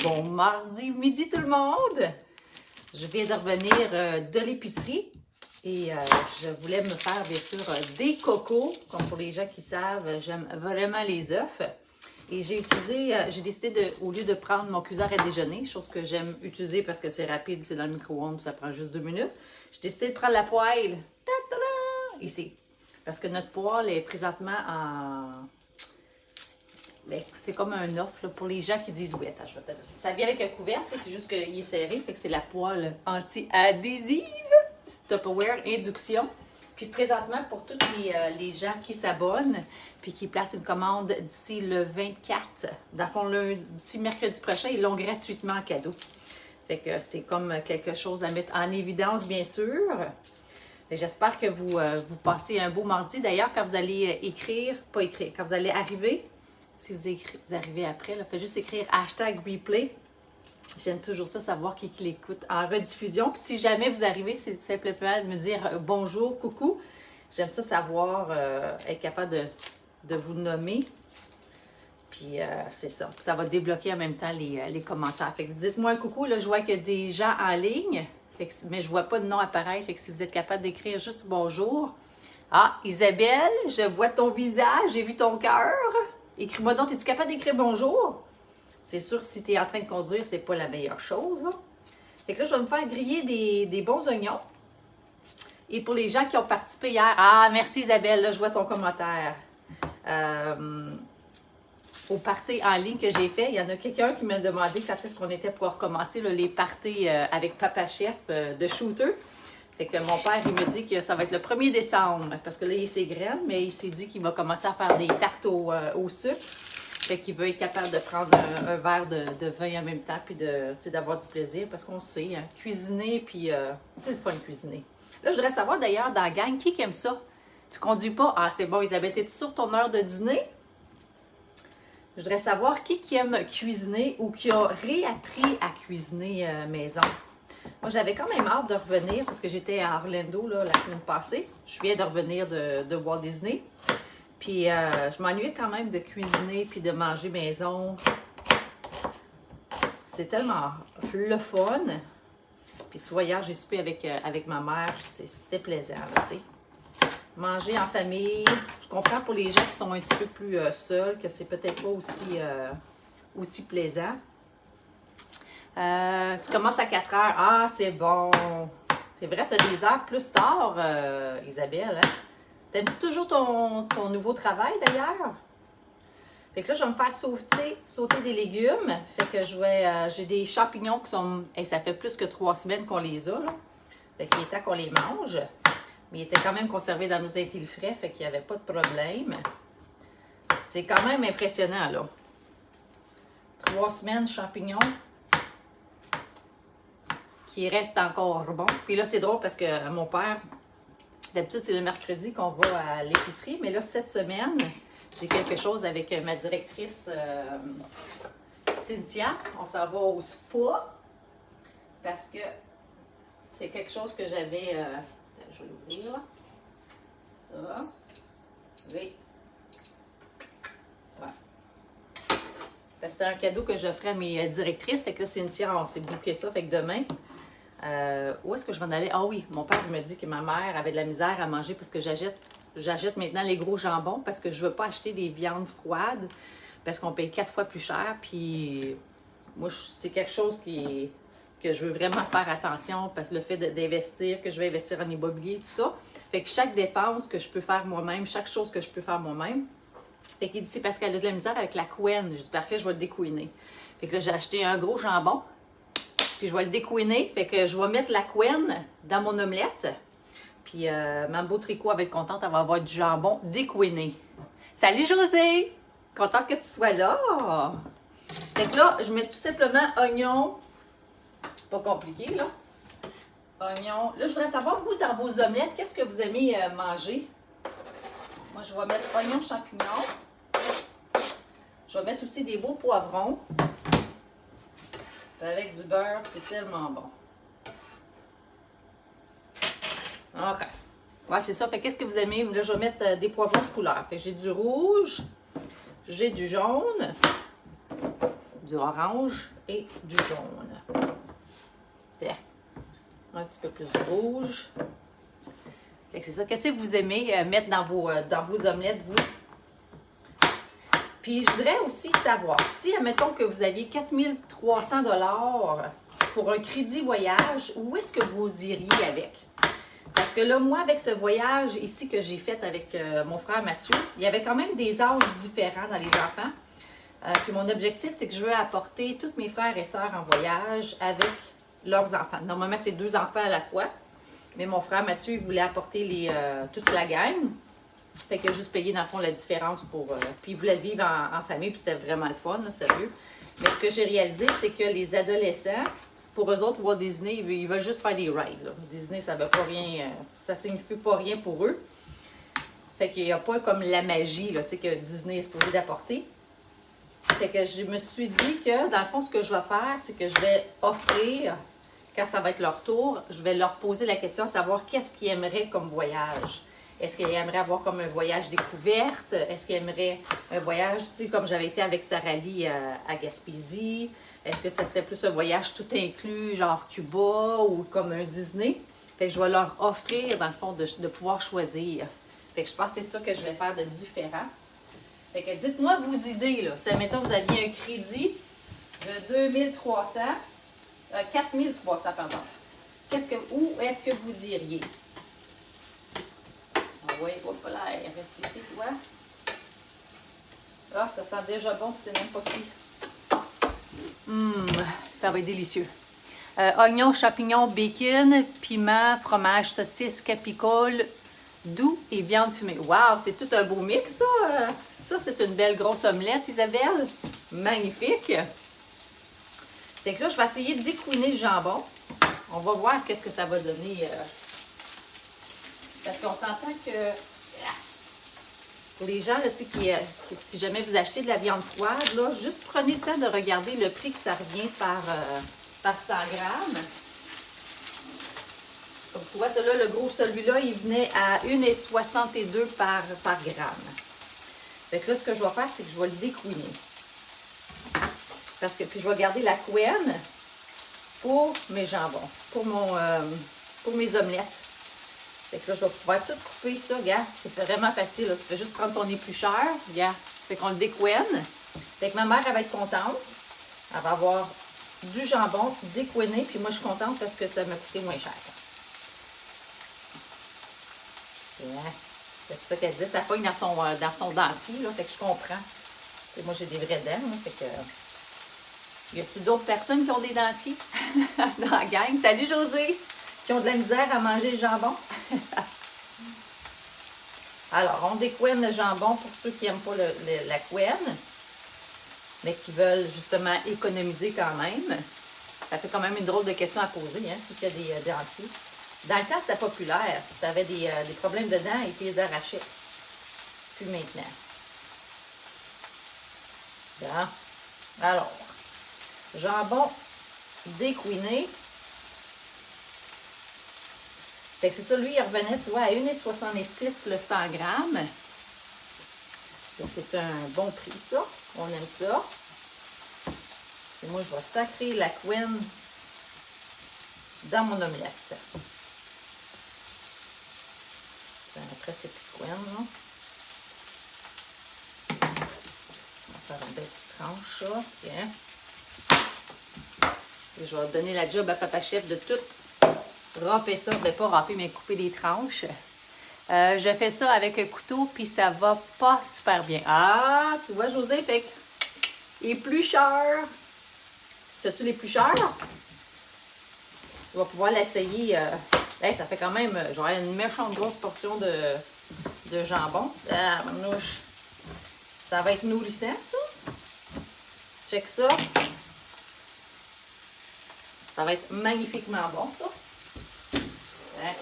Bon mardi midi tout le monde! Je viens de revenir de l'épicerie et je voulais me faire bien sûr des cocos. Comme pour les gens qui savent, j'aime vraiment les œufs. Et j'ai décidé au lieu de prendre mon cuiseur à déjeuner, chose que j'aime utiliser parce que c'est rapide, c'est dans le micro-ondes, ça prend juste 2 minutes. J'ai décidé de prendre la poêle, ici. Parce que notre poêle est présentement en... c'est comme un offre pour les gens qui disent oui, attends, je vais te dire. Ça vient avec un couvercle, c'est juste qu'il est serré, fait que c'est la poêle anti-adhésive, Tupperware, induction. Puis présentement, pour tous les gens qui s'abonnent, puis qui placent une commande d'ici le 24, dans le fond, d'ici mercredi prochain, ils l'ont gratuitement en cadeau. Fait que c'est comme quelque chose à mettre en évidence, bien sûr. J'espère que vous passez un beau mardi. D'ailleurs, quand vous allez quand vous allez arriver, si vous arrivez après, là, faites juste écrire #replay. J'aime toujours ça, savoir qui l'écoute en rediffusion. Puis si jamais vous arrivez, c'est simplement de me dire bonjour, coucou. J'aime ça savoir, être capable de vous nommer. Puis c'est ça. Puis ça va débloquer en même temps les commentaires. Fait que dites-moi un coucou. Là, je vois qu'il y a des gens en ligne, mais je ne vois pas de nom apparaître. Fait que si vous êtes capable d'écrire juste bonjour. Ah, Isabelle, je vois ton visage, j'ai vu ton cœur. Écris-moi donc, es-tu capable d'écrire bonjour? C'est sûr, si tu es en train de conduire, c'est pas la meilleure chose. Là. Fait que là, je vais me faire griller des bons oignons. Et pour les gens qui ont participé hier, ah, merci Isabelle, là, je vois ton commentaire. Au party en ligne que j'ai fait, il y en a quelqu'un qui m'a demandé quand est-ce qu'on était pour recommencer là, les parties avec Papa Chef de shooter. Fait que mon père, il me dit que ça va être le 1er décembre, parce que là, il s'est graine, mais il s'est dit qu'il va commencer à faire des tartes au sucre. Fait qu'il veut être capable de prendre un verre de vin en même temps, puis d'avoir du plaisir, parce qu'on sait, hein, cuisiner, puis c'est le fun de cuisiner. Là, je voudrais savoir d'ailleurs, dans la gang, qui aime ça? Tu conduis pas? Ah, c'est bon, Isabelle, es-tu sur ton heure de dîner? Je voudrais savoir qui aime cuisiner ou qui a réappris à cuisiner maison. Moi, j'avais quand même hâte de revenir parce que j'étais à Orlando là, la semaine passée. Je viens de revenir de Walt Disney. Puis, je m'ennuyais quand même de cuisiner puis de manger maison. C'est tellement le fun. Puis, tu vois, hier, j'ai soupé avec ma mère. C'était plaisant, tu sais. Manger en famille. Je comprends pour les gens qui sont un petit peu plus seuls que c'est peut-être pas aussi plaisant. Tu commences à 4 heures. Ah, c'est bon. C'est vrai, tu as des heures plus tard, Isabelle. Hein? T'aimes-tu toujours ton nouveau travail, d'ailleurs? Fait que là, je vais me faire sauter des légumes. Fait que j'ai des champignons qui sont... Hey, ça fait plus que 3 semaines qu'on les a, là. Fait qu'il est temps qu'on les mange. Mais ils étaient quand même conservés dans nos intiles frais. Fait qu'il n'y avait pas de problème. C'est quand même impressionnant, là. 3 semaines, champignons. Qui reste encore bon. Puis là, c'est drôle parce que mon père, d'habitude, c'est le mercredi qu'on va à l'épicerie. Mais là, cette semaine, j'ai quelque chose avec ma directrice Cynthia. On s'en va au spa parce que c'est quelque chose que j'avais... je vais l'ouvrir. Ça. Oui. Ouais. C'était un cadeau que j'offrais à mes directrices. Fait que là, Cynthia, on s'est booké ça. Fait que demain... où est-ce que je vais en aller? Ah oui, mon père me dit que ma mère avait de la misère à manger parce que j'achète maintenant les gros jambons parce que je ne veux pas acheter des viandes froides parce qu'on paye 4 fois plus cher. Puis moi, c'est quelque chose que je veux vraiment faire attention parce que le fait d'investir, que je vais investir en immobilier, tout ça. Fait que chaque dépense que je peux faire moi-même, chaque chose que je peux faire moi-même. Fait qu'il dit c'est parce qu'elle a de la misère avec la couenne. Je dis parfait, je vais le découiner. Fait que là, j'ai acheté un gros jambon. Puis je vais le découiner. Fait que je vais mettre la couenne dans mon omelette. Puis Mambo Tricot va être contente, elle va avoir du jambon découiné. Salut José! Contente que tu sois là. Fait que là, je mets tout simplement oignon. Pas compliqué, là. Oignon. Là, je voudrais savoir, vous, dans vos omelettes, qu'est-ce que vous aimez manger? Moi, je vais mettre oignon, champignons. Je vais mettre aussi des beaux poivrons. Avec du beurre, c'est tellement bon. OK. Ouais, c'est ça. Fait qu'est-ce que vous aimez? Là, je vais mettre des poivrons de couleur. Fait que j'ai du rouge, j'ai du jaune, du du orange et du jaune. Tiens. Un petit peu plus de rouge. Fait que c'est ça. Qu'est-ce que vous aimez mettre dans vos omelettes, vous? Puis, je voudrais aussi savoir, si, admettons que vous aviez 4300 $ pour un crédit voyage, où est-ce que vous iriez avec? Parce que là, moi, avec ce voyage ici que j'ai fait avec mon frère Mathieu, il y avait quand même des âges différents dans les enfants. Puis mon objectif, c'est que je veux apporter tous mes frères et sœurs en voyage avec leurs enfants. Normalement, c'est 2 enfants à la fois. Mais mon frère Mathieu, il voulait apporter toute la gang. Fait qu'il a juste payé, dans le fond, la différence pour... puis il voulait vivre en famille, puis c'était vraiment le fun, là, sérieux. Mais ce que j'ai réalisé, c'est que les adolescents, pour eux autres, Walt Disney, ils veulent juste faire des rides, là. Disney, ça veut pas rien... ça signifie pas rien pour eux. Fait qu'il n'y a pas comme la magie, là, tu sais, que Disney est supposé d'apporter. Fait que je me suis dit que, dans le fond, ce que je vais faire, c'est que je vais offrir... Quand ça va être leur tour, je vais leur poser la question, savoir qu'est-ce qu'ils aimeraient comme voyage. Est-ce qu'ils aimeraient avoir comme un voyage découverte? Est-ce qu'ils aimeraient un voyage, tu sais, comme j'avais été avec Sarah Lee à Gaspésie? Est-ce que ça serait plus un voyage tout inclus, genre Cuba ou comme un Disney? Fait que je vais leur offrir, dans le fond, de pouvoir choisir. Fait que je pense que c'est ça que je vais faire de différent. Fait que dites-moi vos idées, là. Si, admettons, vous aviez un crédit de 2300... 4300, pardon. Où est-ce que vous iriez? Ah oui, hop là, reste ici, tu vois. Ah, ça sent déjà bon, c'est même pas cuit. Ça va être délicieux. Oignons, champignons, bacon, piment, fromage, saucisse, capicole, doux et viande fumée. Wow, c'est tout un beau mix, ça. Ça, c'est une belle grosse omelette, Isabelle. Magnifique. Fait que là, je vais essayer de découiner le jambon. On va voir qu'est-ce que ça va donner. Parce qu'on s'entend que pour les gens, là, si jamais vous achetez de la viande froide, là, juste prenez le temps de regarder le prix que ça revient par 100 grammes. Comme tu vois, celui-là, le gros, celui-là, il venait à 1,62 par gramme. Fait que là, ce que je vais faire, c'est que je vais le découiner. Parce que, puis je vais garder la couenne pour mes jambons, pour mes omelettes. Fait que là, je vais pouvoir tout couper ça, regarde, c'est vraiment facile, là. Tu fais juste prendre ton éplucheur, regarde, fait qu'on le découenne. Fait que ma mère, elle va être contente, elle va avoir du jambon découenné, puis moi, je suis contente parce que ça m'a coûté moins cher. C'est ça qu'elle dit, ça pogne dans son dentier, là, fait que je comprends. Et moi, j'ai des vraies dents, là, fait que... Y a-t-il d'autres personnes qui ont des dentiers dans la gang? Salut José! Qui ont de la misère à manger le jambon. Alors, on découenne le jambon pour ceux qui n'aiment pas la couenne, mais qui veulent justement économiser quand même. Ça fait quand même une drôle de question à poser, hein, si tu as des dentiers. Dans le temps, c'était populaire. Tu avais des problèmes de dents et tu les arrachais. Plus maintenant. Bien. Alors, jambon découiné. Fait que c'est ça, lui, il revenait, tu vois, à 1,66 le 100 grammes. Donc, c'est un bon prix, ça. On aime ça. Et moi, je vais sacrer la couenne dans mon omelette. Ça n'a presque plus de couenne, là. On va faire une belle petite tranche, ça. Tiens. Et je vais donner la job à Papa Chef de tout râper ça. Ben, pas râper, mais couper des tranches. Je fais ça avec un couteau, puis ça va pas super bien. Ah, tu vois, José, fait que éplucheur. As-tu l'éplucheur? Tu vas pouvoir l'essayer. Hey, ça fait quand même, genre, une méchante grosse portion de jambon. Ah, manouche. Ça va être nourrissant, ça. Check ça. Ça va être magnifiquement bon, ça. Ouais.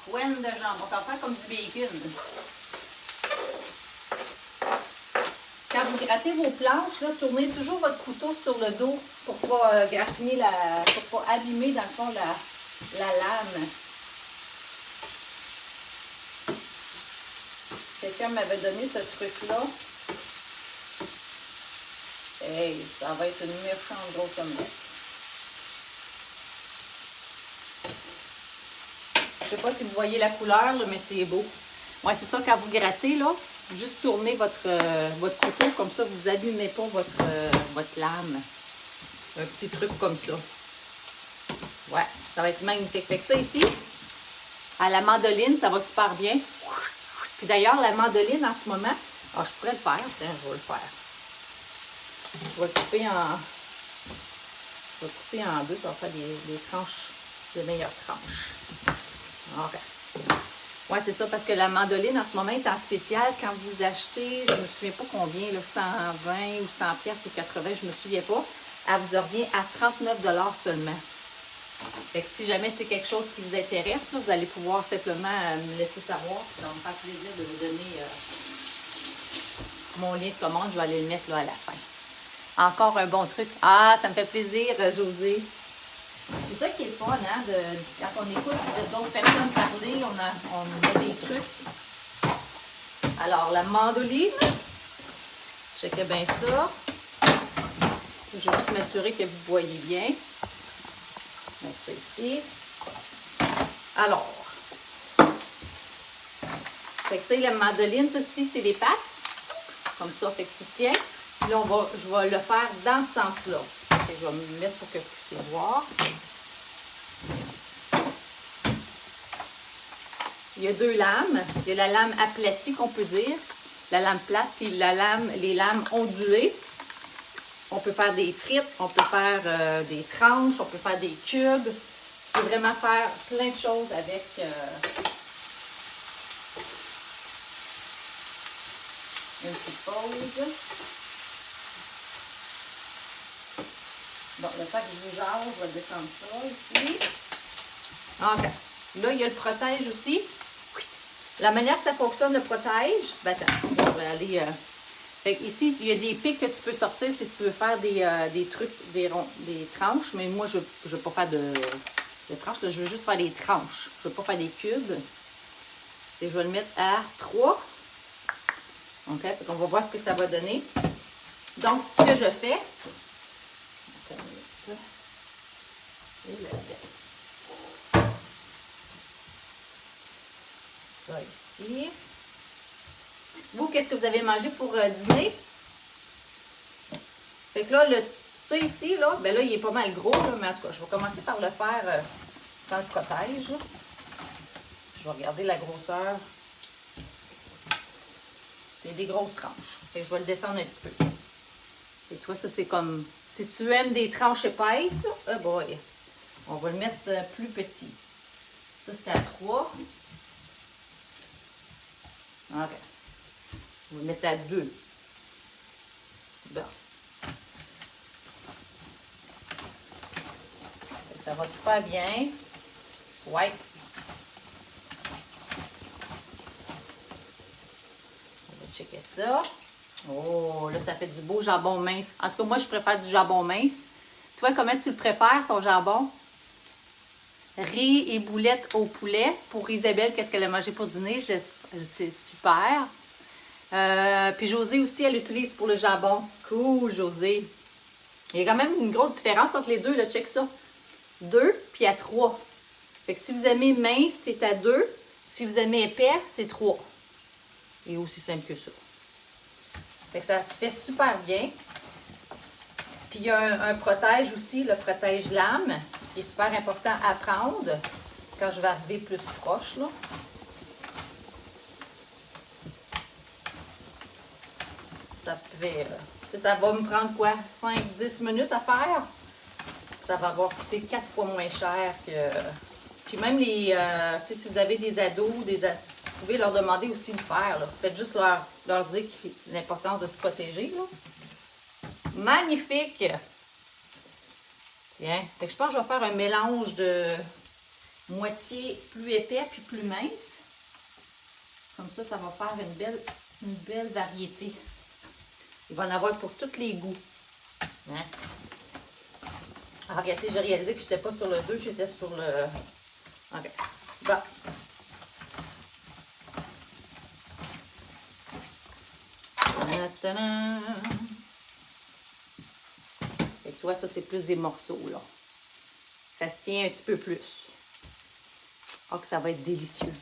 Couenne de jambon. Ça va faire comme du bacon. Quand vous grattez vos planches, là, tournez toujours votre couteau sur le dos pour ne pas graffiner pour pas abîmer, dans le fond, la lame. Quelqu'un m'avait donné ce truc-là. Hey, ça va être une méchante grosse omelette. Je sais pas si vous voyez la couleur, là, mais c'est beau. Ouais, c'est ça, quand vous grattez, là, juste tournez votre couteau, comme ça, vous n'abîmez pas votre lame. Un petit truc comme ça. Ouais, ça va être magnifique. Fait que ça ici, à la mandoline, ça va super bien. Puis d'ailleurs, la mandoline en ce moment, je pourrais le faire. Tiens, je vais le faire. Je vais couper en deux, ça va faire des tranches, de meilleures tranches. OK. Ouais, c'est ça, parce que la mandoline en ce moment est en spécial. Quand vous achetez, je ne me souviens pas combien, là, 120 ou 100 pièces ou 80, je ne me souviens pas. Elle vous revient à 39 $ seulement. Fait que si jamais c'est quelque chose qui vous intéresse, là, vous allez pouvoir simplement me laisser savoir. Ça va me faire plaisir de vous donner mon lien de commande. Je vais aller le mettre là à la fin. Encore un bon truc. Ah, ça me fait plaisir, José. C'est ça qui est le fun, hein, quand on écoute d'autres personnes parler, on a des trucs. Alors, la mandoline, checkez bien ça. Je vais juste m'assurer que vous voyez bien. Donc, ça ici. Alors, fait que c'est la mandoline, ça ici, c'est les pattes. Comme ça, fait que tu tiens. Puis là, je vais le faire dans ce sens-là. Je vais me mettre pour que vous puissiez voir. Il y a deux lames. Il y a la lame aplatie qu'on peut dire, la lame plate, puis les lames ondulées. On peut faire des frites, on peut faire des tranches, on peut faire des cubes. Tu peux vraiment faire plein de choses avec une petite pause. Bon, le fait que je vous jase, je vais descendre ça ici. OK. Là, il y a le protège aussi. La manière que ça fonctionne, le protège, ben attends, on va aller... Fait ici, il y a des pics que tu peux sortir si tu veux faire des trucs, des tranches. Mais moi, je ne veux pas faire de tranches. Là, je veux juste faire des tranches. Je ne veux pas faire des cubes. Et je vais le mettre à 3. OK? Fait qu'on va voir ce que ça va donner. Donc, ce que je fais... Ça ici. Vous, qu'est-ce que vous avez mangé pour dîner? Fait que là, ça ici, là, ben là, il est pas mal gros, là, mais en tout cas, je vais commencer par le faire dans le protège. Je vais regarder la grosseur. C'est des grosses tranches. Fait que je vais le descendre un petit peu. Et tu vois, ça, c'est comme... Si tu aimes des tranches épaisses, oh boy, on va le mettre plus petit. Ça, c'est à 3. OK. On va le mettre à 2. Bon. Ça va super bien. Swipe. On va checker ça. Oh, là, ça fait du beau jambon mince. En tout cas, moi, je préfère du jambon mince. Toi, comment tu le prépares, ton jambon? Riz et boulettes au poulet. Pour Isabelle, qu'est-ce qu'elle a mangé pour dîner? C'est super. Puis Josée aussi, elle l'utilise pour le jambon. Cool, Josée. Il y a quand même une grosse différence entre les deux, là, check ça. 2 puis à 3. Fait que si vous aimez mince, c'est à 2. Si vous aimez épais, c'est 3. Et aussi simple que ça. Fait que ça se fait super bien. Puis il y a un protège aussi, le protège lame, qui est super important à prendre quand je vais arriver plus proche, là. Ça va me prendre quoi? 5-10 minutes à faire? Ça va avoir coûté 4 fois moins cher que... Puis même si vous avez des ados, vous pouvez leur demander aussi de le faire, là. Faites juste leur dire l'importance de se protéger, là. Magnifique! Tiens, fait que je pense que je vais faire un mélange de moitié plus épais puis plus mince. Comme ça, ça va faire une belle variété. Il va en avoir pour tous les goûts. Hein? Alors, regardez, j'ai réalisé que je n'étais pas sur le 2, j'étais sur le... OK. Bon. tu vois, ça, c'est plus des morceaux, là. Ça se tient un petit peu plus. Oh, que ça va être délicieux.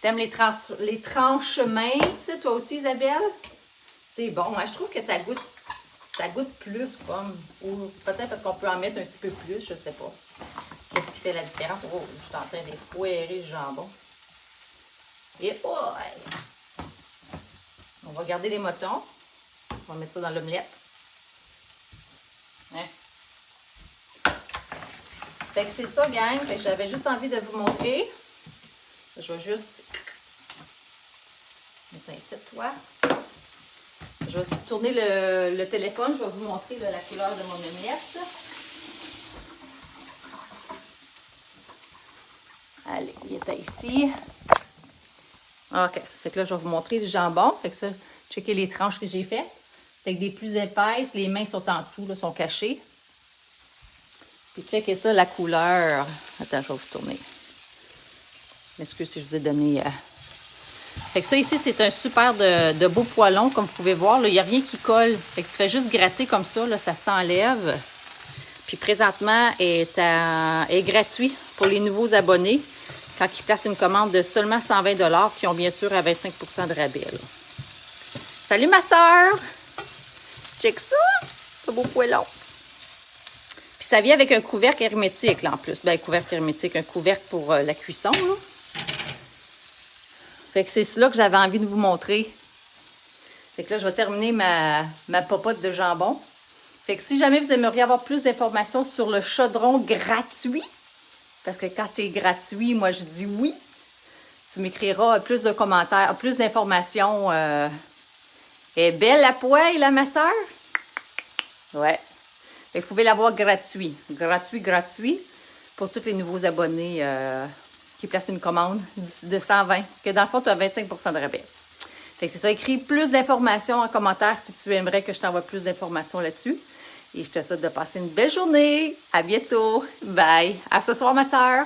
T'aimes les tranches minces, toi aussi, Isabelle? C'est bon. Moi, je trouve que ça goûte plus comme. Ou peut-être parce qu'on peut en mettre un petit peu plus, je sais pas. Qu'est-ce qui fait la différence? Oh, je suis en train de foirer le jambon. Et oh, on va garder les motons. On va mettre ça dans l'omelette. Hein? Fait que c'est ça, gang. Fait que j'avais juste envie de vous montrer. Je vais juste mettre un set, toi. Je vais tourner le téléphone. Je vais vous montrer là, la couleur de mon omelette. Allez, il était ici. OK. Fait que là, je vais vous montrer le jambon. Fait que ça, checkez les tranches que j'ai faites. Fait que des plus épaisses, les mains sont en dessous, là, sont cachées. Puis checkez ça, la couleur. Attends, je vais vous tourner. M'excuse si je vous ai donné... Fait que ça ici, c'est un super de beau poêlon, comme vous pouvez voir. Il n'y a rien qui colle. Fait que tu fais juste gratter comme ça, là, ça s'enlève. Puis présentement, est gratuit pour les nouveaux abonnés quand ils placent une commande de seulement 120 $, qui ont bien sûr à 25 % de rabais. Là. Salut ma soeur! Check ça! Ce beau poêlon. Puis ça vient avec un couvercle hermétique, là, en plus. Ben, couvercle hermétique, un couvercle pour la cuisson, là. Fait que c'est cela que j'avais envie de vous montrer. Fait que là, je vais terminer ma popote de jambon. Fait que si jamais vous aimeriez avoir plus d'informations sur le chaudron gratuit, parce que quand c'est gratuit, moi, je dis oui. Tu m'écriras plus de commentaires, plus d'informations. Est belle la poêle, là, ma soeur? Ouais. Fait que vous pouvez l'avoir gratuit. Gratuit pour tous les nouveaux abonnés qui placent une commande de 120. Que dans le fond, tu as 25 % de rabais. Fait que c'est ça. Écris plus d'informations en commentaire si tu aimerais que je t'envoie plus d'informations là-dessus. Et je te souhaite de passer une belle journée. À bientôt. Bye. À ce soir, ma soeur.